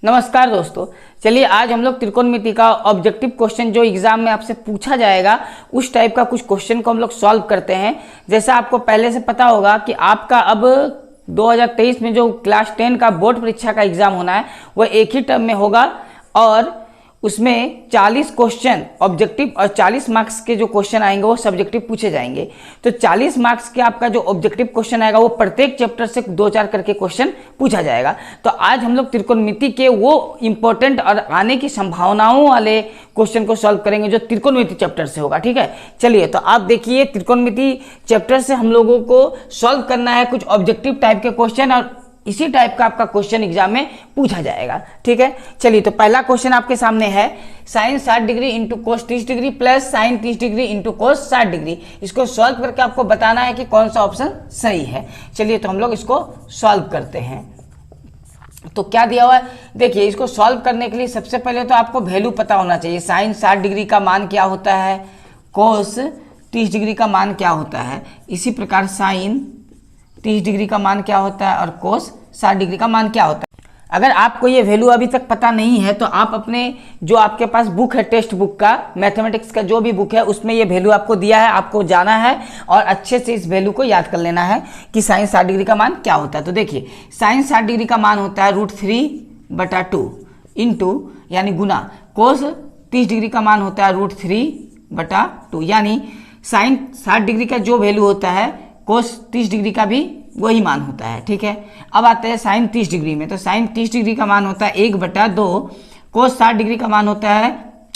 नमस्कार दोस्तों, चलिए आज हम लोग त्रिकोणमिति का ऑब्जेक्टिव क्वेश्चन जो एग्जाम में आपसे पूछा जाएगा उस टाइप का कुछ क्वेश्चन को हम लोग सॉल्व करते हैं। जैसा आपको पहले से पता होगा कि आपका अब 2023 में जो क्लास 10 का बोर्ड परीक्षा का एग्जाम होना है वह एक ही टर्म में होगा और उसमें 40 क्वेश्चन ऑब्जेक्टिव और 40 मार्क्स के जो क्वेश्चन आएंगे वो सब्जेक्टिव पूछे जाएंगे। तो 40 मार्क्स के आपका जो ऑब्जेक्टिव क्वेश्चन आएगा वो प्रत्येक चैप्टर से 2-4 करके क्वेश्चन पूछा जाएगा। तो आज हम लोग त्रिकोणमिति के वो इंपॉर्टेंट और आने की संभावनाओं वाले क्वेश्चन को सॉल्व करेंगे जो त्रिकोणमिति चैप्टर से होगा। ठीक है, चलिए तो आप देखिए त्रिकोणमिति चैप्टर से हम लोगों को सॉल्व करना है कुछ ऑब्जेक्टिव टाइप के क्वेश्चन और इसी टाइप का आपका क्वेश्चन एग्जाम में पूछा जाएगा। ठीक है, चलिए तो पहला क्वेश्चन आपके सामने है sine 60 degree into cos 30 degree plus sine 30 degree into cos 60 degree. इसको सॉल्व करके आपको बताना है कि कौन सा ऑप्शन सही है। चलिए तो हम लोग इसको सॉल्व करते हैं। तो क्या दिया हुआ है, देखिए इसको सॉल्व करने के लिए सबसे पहले तो आपको वैल्यू पता होना चाहिए। साइन 60 डिग्री का मान क्या होता है, कोस 30 डिग्री का मान क्या होता है, इसी प्रकार साइन 30 डिग्री का मान क्या होता है और कोस 60 डिग्री का मान क्या होता है। अगर आपको ये वैल्यू अभी तक पता नहीं है तो आप अपने जो आपके पास बुक है टेक्स्ट बुक का मैथमेटिक्स का जो भी बुक है उसमें ये वैल्यू आपको दिया है, आपको जाना है और अच्छे से इस वैल्यू को याद कर लेना है कि साइन 60 डिग्री का मान क्या होता है। तो देखिए साइन 60 डिग्री का मान होता है √3/2 इंटू यानी गुना कोस 30 डिग्री का मान होता है √3/2 यानी साइन 60 डिग्री का जो वैल्यू होता है कोस 30 डिग्री का भी वही मान होता है। ठीक है, अब आते हैं साइन 30 डिग्री में। तो साइन 30 डिग्री का मान होता है 1/2, कोस 60 डिग्री का मान होता है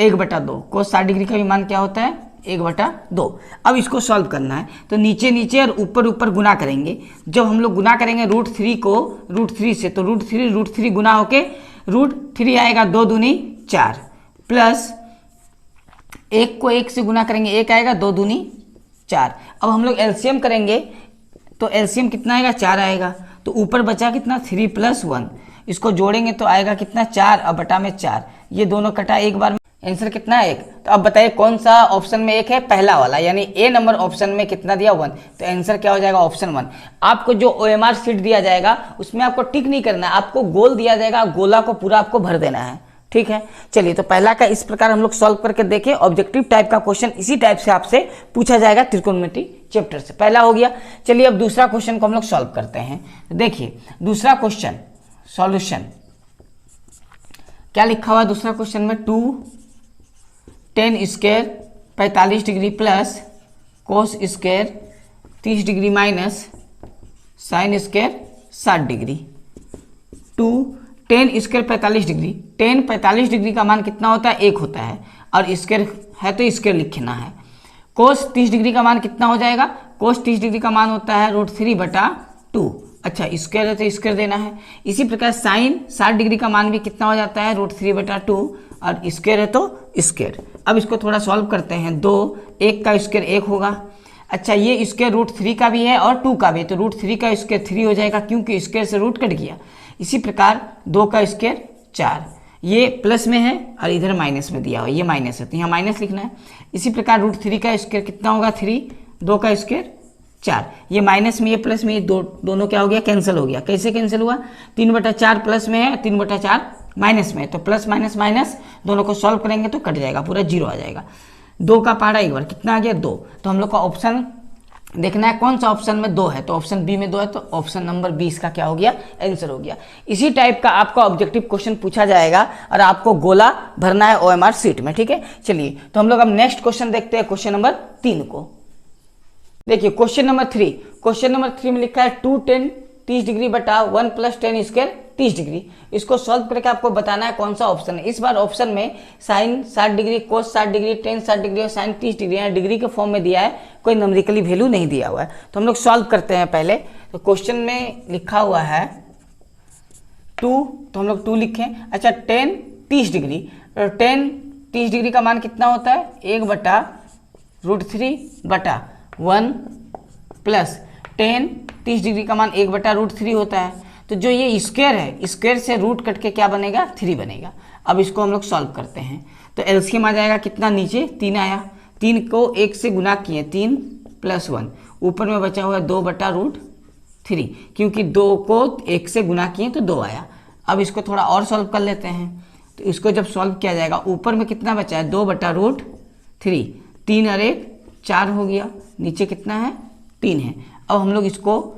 1/2। कोस 60 डिग्री का भी मान क्या होता है 1/2। अब इसको सॉल्व करना है तो नीचे नीचे और ऊपर ऊपर गुना करेंगे। जब हम लोग गुना करेंगे √3 को √3 से तो √3 गुना होके √3 आएगा 2 दूनी 4 प्लस 1 को 1 से गुना करेंगे 1 आएगा 2 दूनी 4। अब हम लोग एलसीएम करेंगे तो एलसीएम कितना आएगा 4 आएगा। तो ऊपर बचा कितना 3 + 1, इसको जोड़ेंगे तो आएगा कितना 4 और बटा में 4, ये दोनों कटा एक बार में, आंसर कितना है 1। तो अब बताइए कौन सा ऑप्शन में 1 है, पहला वाला यानी ए नंबर ऑप्शन में कितना दिया 1। तो आंसर क्या हो जाएगा ऑप्शन 1। आपको जो OMR शीट दिया जाएगा उसमें आपको टिक नहीं करना है, आपको गोल दिया जाएगा, गोला को पूरा आपको भर देना है। ठीक है, चलिए तो पहला का इस प्रकार हम लोग सॉल्व करके देखें। ऑब्जेक्टिव टाइप का क्वेश्चन इसी टाइप से आपसे पूछा जाएगा त्रिकोणमिति चैप्टर से, पहला हो गया। चलिए अब दूसरा क्वेश्चन को हम लोग सॉल्व करते हैं। देखिए दूसरा क्वेश्चन सॉल्यूशन क्या लिखा हुआ है दूसरा क्वेश्चन में, 2 tan square 45 degree plus cos square 30 degree minus sine square 60 degree. 2 tan square 45 degree, tan 45 degree का मान कितना होता है 1 होता है और स्क्वायर है तो स्क्वायर लिखना है। कोस 30 डिग्री का मान कितना हो जाएगा, कोस 30 डिग्री का मान होता है √3/2। अच्छा स्क्वायर है तो स्क्वायर देना है। इसी प्रकार साइन 60 डिग्री का मान भी कितना हो जाता है √3/2 और स्क्वायर है तो स्क्वायर। अब इसको थोड़ा सॉल्व करते हैं। 2 1 का स्क्वायर 1 होगा। अच्छा ये स्क्वायर √3 का भी है और 2 का भी, तो √3 का स्क्वायर 3 हो जाएगा क्योंकि स्क्वायर से रूट कट गया। इसी प्रकार 2 का स्क्वायर 4, ये प्लस में है और इधर माइनस में दिया हुआ, ये माइनस है तो यहाँ माइनस लिखना है। इसी प्रकार √3 का स्क्वायर कितना होगा 3, 2 का स्क्वायर 4, ये माइनस में ये प्लस में ये दोनों क्या हो गया कैंसिल हो गया। कैसे कैंसिल हुआ, 3/4 प्लस में है 3/4 माइनस में है, तो प्लस माइनस माइनस दोनों को सॉल्व करेंगे तो कट जाएगा, पूरा 0 आ जाएगा। 2 का पहाड़ा एक बार कितना आ गया 2। तो हम लोग का ऑप्शन देखना है कौन सा ऑप्शन में 2 है, तो ऑप्शन बी में 2 है तो ऑप्शन नंबर 20 का क्या हो गया आंसर हो गया। इसी टाइप का आपका ऑब्जेक्टिव क्वेश्चन पूछा जाएगा और आपको गोला भरना है OMR शीट में। ठीक है, चलिए तो हम लोग अब नेक्स्ट क्वेश्चन देखते हैं, क्वेश्चन नंबर 3 को। देखिए क्वेश्चन नंबर 3, क्वेश्चन नंबर 3 में लिखा है 2 tan 30 डिग्री बटा 1 + tan स्क्वायर 30 डिग्री। इसको सॉल्व करके आपको बताना है कौन सा ऑप्शन है। इस बार ऑप्शन में साइन 60 डिग्री, कोस 60 डिग्री, tan 60 डिग्री और साइन 30 डिग्री यहाँ डिग्री के फॉर्म में दिया है, कोई न्यूमेरिकली वैल्यू नहीं दिया हुआ है। तो हम लोग सॉल्व करते हैं पहले। तो क्वेश्चन में लिखा हुआ है 2, तो हम लोग 2 लिखें। अच्छा tan 30 डिग्री, tan 30 डिग्री का मान कितना होता है 1/√3/1 प्लस tan 30 डिग्री का मान 1/√3 होता है। तो जो ये स्क्वायर है स्क्वायर से रूट कट के क्या बनेगा 3 बनेगा। अब इसको हम लोग सॉल्व करते हैं तो एलसीएम आ जाएगा कितना, नीचे 3 आया, 3 को 1 से गुना किए 3 + 1, ऊपर में बचा हुआ 2/√3 क्योंकि 2 को 1 से गुना किए तो 2 आया। अब इसको थोड़ा और सॉल्व कर लेते हैं। तो इसको जब सॉल्व किया जाएगा, ऊपर में कितना बचा है 2/√3, 3 और 1 4 हो गया, नीचे कितना है 3 है। अब हम लोग इसको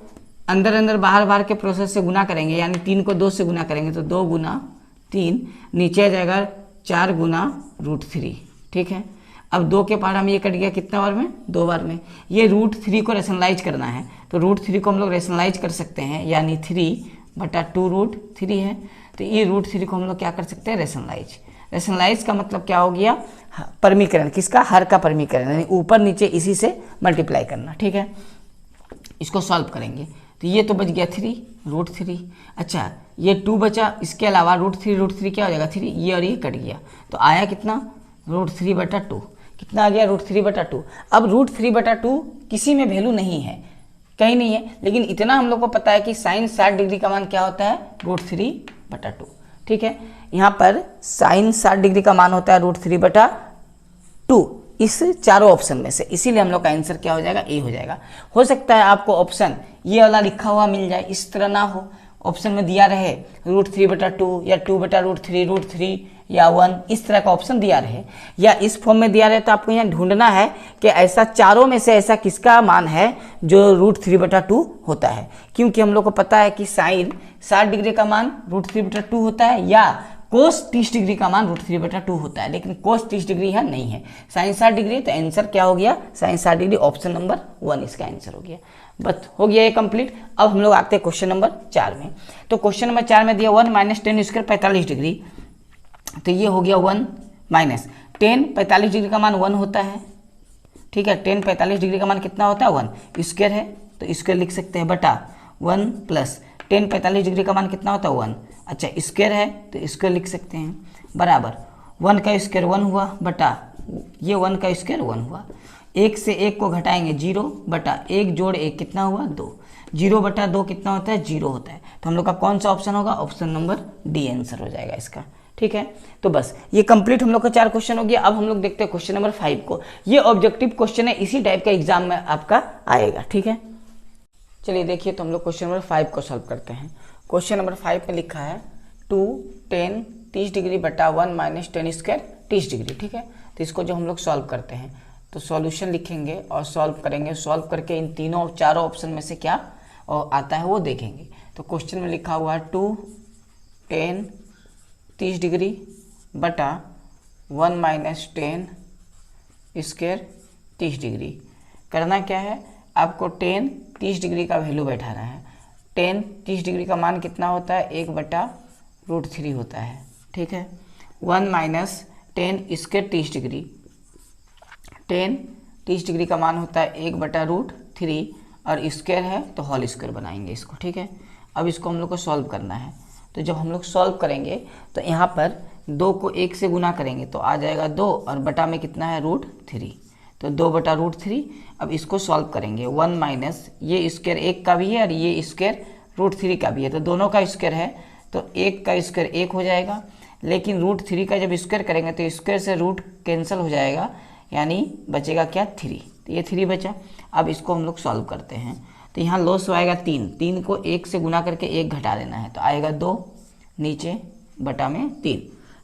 अंदर अंदर बाहर बाहर के प्रोसेस से गुना करेंगे, यानी 3 को 2 से गुना करेंगे तो 2 गुना 3, नीचे आ जाएगा 4 गुना √3। ठीक है, अब 2 के पावर में ये कट गया, कितना बार में 2 बार में। ये √3 को रेशनलाइज करना है, तो √3 को हम लोग रेशनलाइज कर सकते हैं, यानी 3/2√3 है। तो ये √3 को हम लोग क्या कर सकते हैं रेशनलाइज। रेशनलाइज का मतलब क्या हो गया, परमीकरण, किसका, हर का परमीकरण, यानी ऊपर नीचे इसी से मल्टीप्लाई करना। ठीक है, इसको सॉल्व करेंगे तो ये तो बच गया 3√3। अच्छा, ये 2 बचा, इसके अलावा √3 क्या हो जाएगा 3, ये और ये कट गया, तो आया कितना √3/2। कितना आ गया √3/2। अब √3/2 किसी में वैल्यू नहीं है, कहीं नहीं है, लेकिन इतना हम लोग को पता है कि साइन 60 डिग्री का मान क्या होता है √3/2। ठीक है, यहाँ पर साइन 60 डिग्री का मान होता है √3/2 इस चारों ऑप्शन में से, इसीलिए हम लोग का आंसर क्या हो जाएगा, ए हो जाएगा। हो सकता है आपको ऑप्शन ये वाला लिखा हुआ मिल जाए, इस तरह ना हो, ऑप्शन में दिया रहे √3/2 या 2/√3, √3 या 1, इस तरह का ऑप्शन दिया रहे, या इस फॉर्म में दिया रहे, तो आपको यहाँ ढूंढना है कि ऐसा चारों में से ऐसा किसका मान है जो √3/2 होता है। क्योंकि हम लोग को पता है कि साइन 60 डिग्री का मान √3/2 होता है, या कोस 30 डिग्री का मान √3/2 होता है, लेकिन कोस 30 डिग्री यहाँ नहीं है, साइन 60 डिग्री। तो आंसर क्या हो गया, साइन 60 डिग्री, ऑप्शन नंबर 1 इसका आंसर हो गया। बस हो गया ये कंप्लीट। अब हम लोग आते हैं क्वेश्चन नंबर 4 में। तो क्वेश्चन नंबर 4 में दिया 1 - 10² 45 डिग्री, तो ये हो गया 1 - 10, 45 डिग्री का मान 1 होता है। ठीक है, 10 45 डिग्री का मान कितना होता है 1, स्क्वायर है तो स्क्वायर लिख सकते हैं, बटा 1 प्लस 10 45 डिग्री का मान कितना होता है 1, अच्छा स्क्वायर है तो स्क्वायर लिख सकते हैं, बराबर 1 का स्क्वायर 1 हुआ, बटा ये 1 का स्क्वायर 1 हुआ। 1 से 1 को घटाएंगे 0, बटा 1 जोड़ 1 कितना हुआ 2, 0/2 कितना होता है 0 होता है। तो हम लोग का कौन सा ऑप्शन होगा, ऑप्शन नंबर डी आंसर हो जाएगा इसका। ठीक है, तो बस ये कंप्लीट हम लोग का 4 क्वेश्चन हो गया। अब हम लोग देखते हैं क्वेश्चन नंबर 5 को। ये ऑब्जेक्टिव क्वेश्चन है, इसी टाइप का एग्जाम में आपका आएगा। ठीक है, चलिए देखिए, तो हम लोग क्वेश्चन नंबर 5 को सॉल्व करते हैं। क्वेश्चन नंबर 5 में लिखा है 2 10 30 डिग्री बटा 1 - 10² 30 डिग्री। ठीक है, तो इसको जो हम लोग सॉल्व करते हैं तो सॉल्यूशन लिखेंगे और सॉल्व करेंगे, सॉल्व करके इन तीनों चारों ऑप्शन में से क्या आता है वो देखेंगे। तो क्वेश्चन में लिखा हुआ है 2 10 30 डिग्री बटा 1 - 10² 30 डिग्री। करना क्या है, आपको 10 30 डिग्री का वैल्यू बैठाना है। 10 30 डिग्री का मान कितना होता है 1/√3 होता है। ठीक है, 1 - 10² 30 डिग्री, 10 30 डिग्री का मान होता है 1/√3 और स्क्वायर है तो होल स्क्वायर बनाएंगे इसको। ठीक है, अब इसको हम लोग को सॉल्व करना है। तो जब हम लोग सॉल्व करेंगे तो यहाँ पर 2 को 1 से गुना करेंगे तो आ जाएगा 2 और बटा में कितना है √3, तो 2/√3। अब इसको सॉल्व करेंगे, 1 माइनस ये स्क्वायर 1 का भी है और ये स्क्वायर √3 का भी है, तो दोनों का स्क्वायर है तो 1 का स्क्वायर 1 हो जाएगा, लेकिन √3 का जब स्क्वायर करेंगे तो स्क्वायर से रूट कैंसिल हो जाएगा, यानी बचेगा क्या 3, तो ये 3 बचा। अब इसको हम लोग सॉल्व करते हैं तो यहाँ लॉस आएगा 3 को 1 से गुना करके 1 घटा देना है तो आएगा 2, नीचे बटा में 3,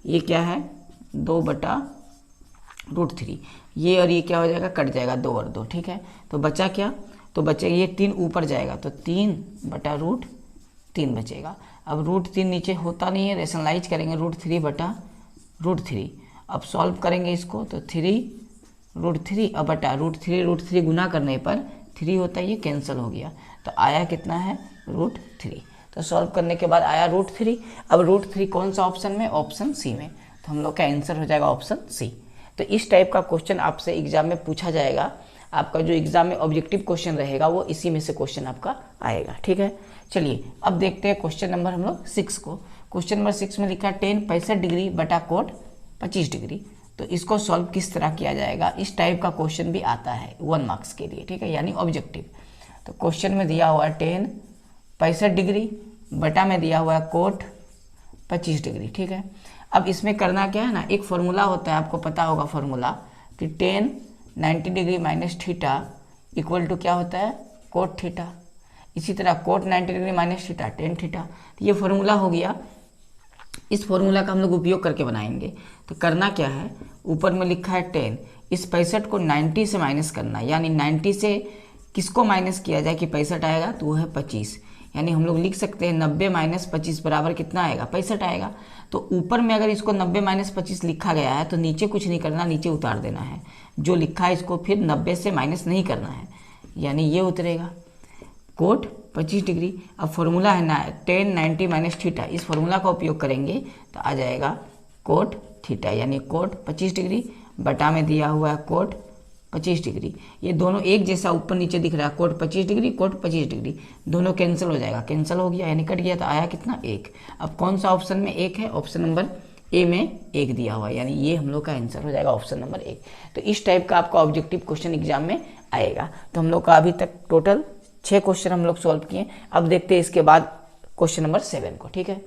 ये क्या है 2/√3, ये और ये क्या हो जाएगा कट जाएगा 2 और 2। ठीक है, तो बचा क्या, तो बचेगा ये 3 ऊपर जाएगा तो 3/√3 बचेगा। अब √3 नीचे होता नहीं है, रेशनलाइज करेंगे √3/√3। अब सॉल्व करेंगे इसको तो 3√3 और बटा √3 गुना करने पर 3 होता है, ये कैंसिल हो गया तो आया कितना है √3। तो सॉल्व करने के बाद आया √3। अब √3 कौन सा ऑप्शन में, ऑप्शन सी में, तो हम लोग का आंसर हो जाएगा ऑप्शन सी। तो इस टाइप का क्वेश्चन आपसे एग्जाम में पूछा जाएगा, आपका जो एग्जाम में ऑब्जेक्टिव क्वेश्चन रहेगा वो इसी में से क्वेश्चन आपका आएगा। ठीक है, चलिए अब देखते हैं क्वेश्चन नंबर हम लोग 6 को। क्वेश्चन नंबर 6 में लिखा 10 65 डिग्री बटा कोट 25 डिग्री। तो इसको सॉल्व किस तरह किया जाएगा, इस टाइप का क्वेश्चन भी आता है 1 मार्क्स के लिए। ठीक है, यानी ऑब्जेक्टिव। तो क्वेश्चन में दिया हुआ है 10 65 डिग्री बटा में दिया हुआ है कोट 25 डिग्री। ठीक है, अब इसमें करना क्या है ना, एक फॉर्मूला होता है, आपको पता होगा फॉर्मूला कि 10 90 degree minus theta equal to क्या होता है कोट थीटा। इसी तरह cot 90 degree minus theta 10 theta. तो ये फॉर्मूला हो गया इस फॉर्मूला का हम लोग उपयोग करके बनाएंगे। तो करना क्या है, ऊपर में लिखा है 10, इस 65 को 90 से माइनस करना, यानी 90 से किसको माइनस किया जाए कि 65 आएगा, तो वो है 25। यानी हम लोग लिख सकते हैं 90 माइनस 25 बराबर कितना आएगा, 65 आएगा। तो ऊपर में अगर इसको 90 माइनस 25 लिखा गया है तो नीचे कुछ नहीं करना, नीचे उतार देना है। जो लिखा है इसको फिर 90 से माइनस नहीं करना है, यानी ये उतरेगा कोट 25 डिग्री। अब फॉर्मूला है ना 10 90 माइनस थीटा, इस फॉर्मूला का उपयोग करेंगे तो आ जाएगा कोट थीटा, यानी कोट 25 डिग्री बटा में दिया हुआ है कोट 25 डिग्री। ये दोनों एक जैसा ऊपर नीचे दिख रहा है, कोट 25 डिग्री कोट 25 डिग्री, दोनों कैंसिल हो जाएगा, कैंसिल हो गया यानी कट गया, तो आया कितना 1। अब कौन सा ऑप्शन में 1 है, ऑप्शन नंबर ए में 1 दिया हुआ है, यानी ये हम लोग का आंसर हो जाएगा ऑप्शन नंबर 1। तो इस टाइप का आपका ऑब्जेक्टिव क्वेश्चन एग्जाम में आएगा। तो हम लोग का अभी तक टोटल 6 क्वेश्चन हम लोग सॉल्व किए। अब देखते हैं इसके बाद क्वेश्चन नंबर 7 को, ठीक है।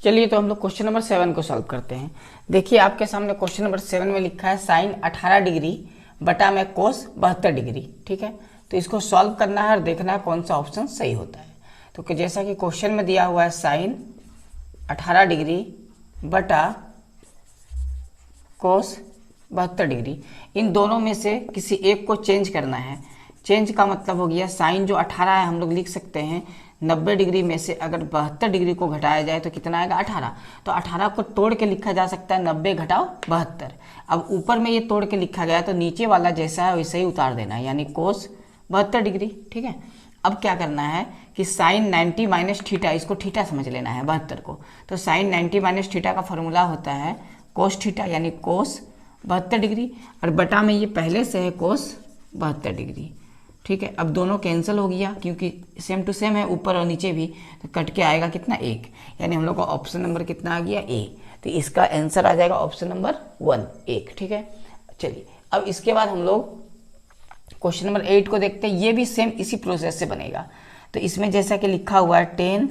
चलिए तो हम लोग क्वेश्चन नंबर 7 को सॉल्व करते हैं। देखिए आपके सामने क्वेश्चन नंबर 7 में लिखा है साइन 18 डिग्री बटा में कोस 72 डिग्री, ठीक है। तो इसको सॉल्व करना है और देखना है कौन सा ऑप्शन सही होता है। तो जैसा कि क्वेश्चन में दिया हुआ है साइन 18 डिग्री बटा कोस 72 डिग्री, इन दोनों में से किसी एक को चेंज करना है। चेंज का मतलब हो गया साइन जो 18 है हम लोग लिख सकते हैं 90 डिग्री में से अगर 72 डिग्री को घटाया जाए तो कितना आएगा 18। तो 18 को तोड़ के लिखा जा सकता है 90 घटाओ 72। अब ऊपर में ये तोड़ के लिखा गया तो नीचे वाला जैसा है वैसे ही उतार देना है, यानी कोस 72 डिग्री, ठीक है। अब क्या करना है कि साइन 90 माइनस थीटा, इसको थीटा समझ लेना है 72 को। तो साइन 90 माइनस थीटा का फॉर्मूला होता है कोस थीटा, यानी कोस 72 डिग्री, और बटा में ये पहले से है कोस 72 डिग्री, ठीक है। अब दोनों कैंसिल हो गया क्योंकि सेम टू सेम है ऊपर और नीचे भी, तो कट के आएगा कितना 1, यानी हम लोग का ऑप्शन नंबर कितना आ गया ए। तो इसका आंसर आ जाएगा ऑप्शन नंबर 1 1, ठीक है। चलिए अब इसके बाद हम लोग क्वेश्चन नंबर 8 को देखते हैं। ये भी सेम इसी प्रोसेस से बनेगा। तो इसमें जैसा कि लिखा हुआ है 10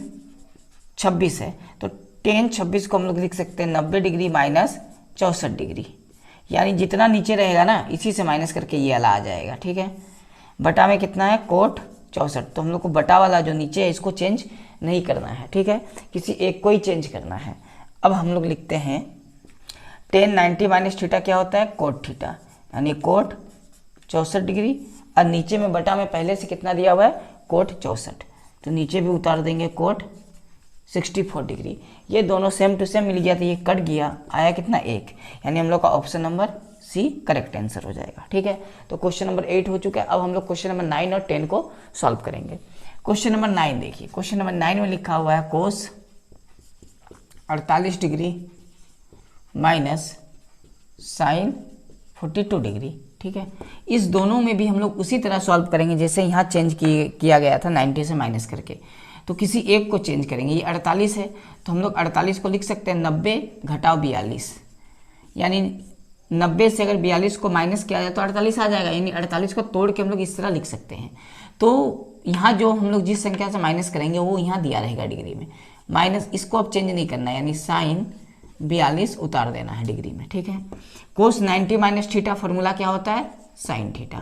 26 है, तो 10 26 को हम लोग लिख सकते हैं 90 डिग्री माइनस 64 डिग्री, यानी जितना नीचे रहेगा ना इसी से माइनस करके ये वाला आ जाएगा, ठीक है। बटा में कितना है कोट 64, तो हम लोग को बटा वाला जो नीचे है इसको चेंज नहीं करना है, ठीक है, किसी एक को ही चेंज करना है। अब हम लोग लिखते हैं 10 90 माइनस थीटा क्या होता है कोट थीटा, यानी कोट 64 डिग्री, और नीचे में बटा में पहले से कितना दिया हुआ है कोट 64, तो नीचे भी उतार देंगे कोट 64 डिग्री। ये दोनों सेम टू सेम मिल गया, तो ये कट गया, आया कितना 1, यानी हम लोग का option number C correct answer हो जाएगा, ठीक है। तो क्वेश्चन नंबर 8 हो चुका है। अब हम लोग क्वेश्चन नंबर 9 और 10 को सॉल्व करेंगे। क्वेश्चन नंबर 9 देखिए, क्वेश्चन नंबर 9 में लिखा हुआ है कोस 48 डिग्री माइनस साइन 42 डिग्री, ठीक है। इस दोनों में भी हम लोग उसी तरह सॉल्व करेंगे जैसे यहाँ चेंज किया गया था 90 से माइनस करके। तो किसी एक को चेंज करेंगे। ये 48 है तो हम लोग 48 को लिख सकते हैं 90 घटाओ 42, यानी 90 से अगर 42 को माइनस किया जाए तो 48 आ जाएगा, यानी 48 को तोड़ के हम लोग इस तरह लिख सकते हैं। तो यहाँ जो हम लोग जिस संख्या से माइनस करेंगे वो यहाँ दिया रहेगा डिग्री में, माइनस इसको अब चेंज नहीं करना है, यानी साइन 42 उतार देना है डिग्री में, ठीक है। कोस 90 माइनस थीटा फॉर्मूला क्या होता है साइन थीटा,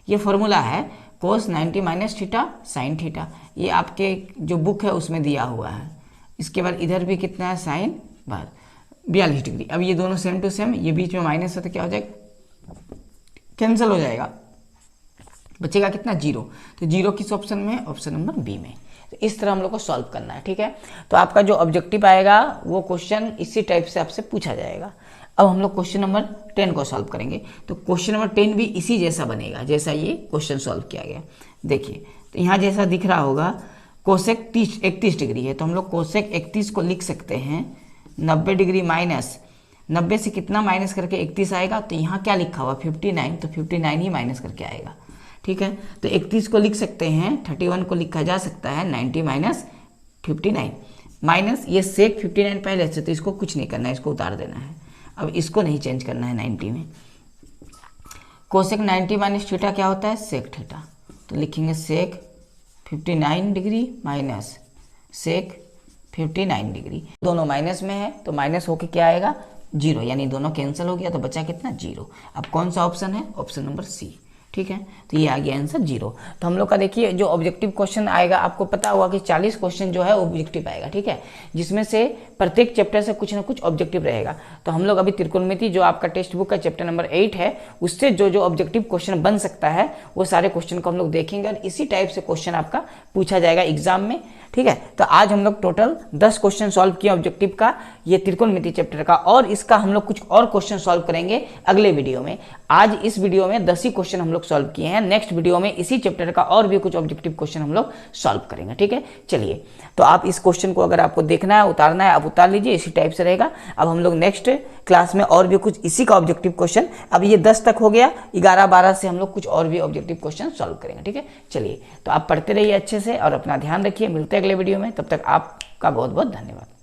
ये फॉर्मूला है कोस 90 माइनस थीटा साइन थीटा, ये आपके जो बुक है उसमें दिया हुआ है। इसके बाद इधर भी कितना है साइन 42 डिग्री। अब ये दोनों सेम टू सेम, ये बीच में माइनस है तो क्या हो जाएगा कैंसिल हो जाएगा, बचेगा कितना 0। तो 0 किस ऑप्शन में है ऑप्शन नंबर बी में। तो इस तरह हम लोग को सॉल्व करना है, ठीक है। तो आपका जो ऑब्जेक्टिव आएगा वो क्वेश्चन इसी टाइप से आपसे पूछा जाएगा। अब हम लोग क्वेश्चन नंबर 10 को सॉल्व करेंगे। तो क्वेश्चन नंबर 10 भी इसी जैसा बनेगा जैसा ये क्वेश्चन सॉल्व किया गया। देखिए तो यहाँ जैसा दिख रहा होगा कोसेक 31 डिग्री है, तो हम लोग कोसेक 31 को लिख सकते हैं 90 डिग्री माइनस 90 से कितना माइनस करके 31 आएगा, तो यहाँ क्या लिखा हुआ 59, तो 59 ही माइनस करके आएगा, ठीक है। तो 31 को लिख सकते हैं 31 को लिखा जा सकता है 90 माइनस 59, माइनस ये सेक 59 पहले से, तो इसको कुछ नहीं करना है, इसको उतार देना है। अब इसको नहीं चेंज करना है 90 में। कोसेक 90 माइनस थीटा क्या होता है सेक थीटा, तो लिखेंगे सेक 59 डिग्री माइनस सेक 59 डिग्री, दोनों माइनस में है तो माइनस होके क्या आएगा 0, यानी दोनों कैंसिल हो गया तो बचा कितना 0। अब कौन सा ऑप्शन है ऑप्शन नंबर सी, ठीक है, तो ये आ गया आंसर 0। तो हम लोग का देखिए जो ऑब्जेक्टिव क्वेश्चन आएगा, आपको पता होगा कि 40 क्वेश्चन जो है ऑब्जेक्टिव आएगा, ठीक है, जिसमें से प्रत्येक चैप्टर से कुछ ना कुछ ऑब्जेक्टिव रहेगा। तो हम लोग अभी त्रिकोणमिति जो आपका टेक्स्ट बुक का चैप्टर नंबर 8 है, उससे जो जो ऑब्जेक्टिव क्वेश्चन बन सकता है वो सारे क्वेश्चन को हम लोग देखेंगे और इसी टाइप से क्वेश्चन आपका पूछा जाएगा एग्जाम में, ठीक है। तो आज हम लोग टोटल 10 क्वेश्चन सॉल्व किए ऑब्जेक्टिव का, ये त्रिकोणमिति चैप्टर का, और इसका हम लोग कुछ और क्वेश्चन सॉल्व करेंगे अगले वीडियो में। आज इस वीडियो में 10 ही क्वेश्चन हम लोग सॉल्व किए हैं, नेक्स्ट वीडियो में इसी चैप्टर का और भी कुछ ऑब्जेक्टिव क्वेश्चन हम लोग सॉल्व करेंगे, ठीक है। चलिए, तो आप इस क्वेश्चन को अगर आपको देखना है, उतारना है, आप उतार लीजिए, इसी टाइप से रहेगा। अब हम लोग नेक्स्ट क्लास में और भी कुछ इसी का ऑब्जेक्टिव क्वेश्चन, अब ये 10 तक हो गया, 11-12 से हम लोग कुछ और भी ऑब्जेक्टिव क्वेश्चन सॉल्व करेंगे, ठीक है। चलिए, तो आप पढ़ते रहिए अच्छे से और अपना ध्यान रखिए, मिलते हैं अगले वीडियो में, तब तक आपका बहुत बहुत धन्यवाद।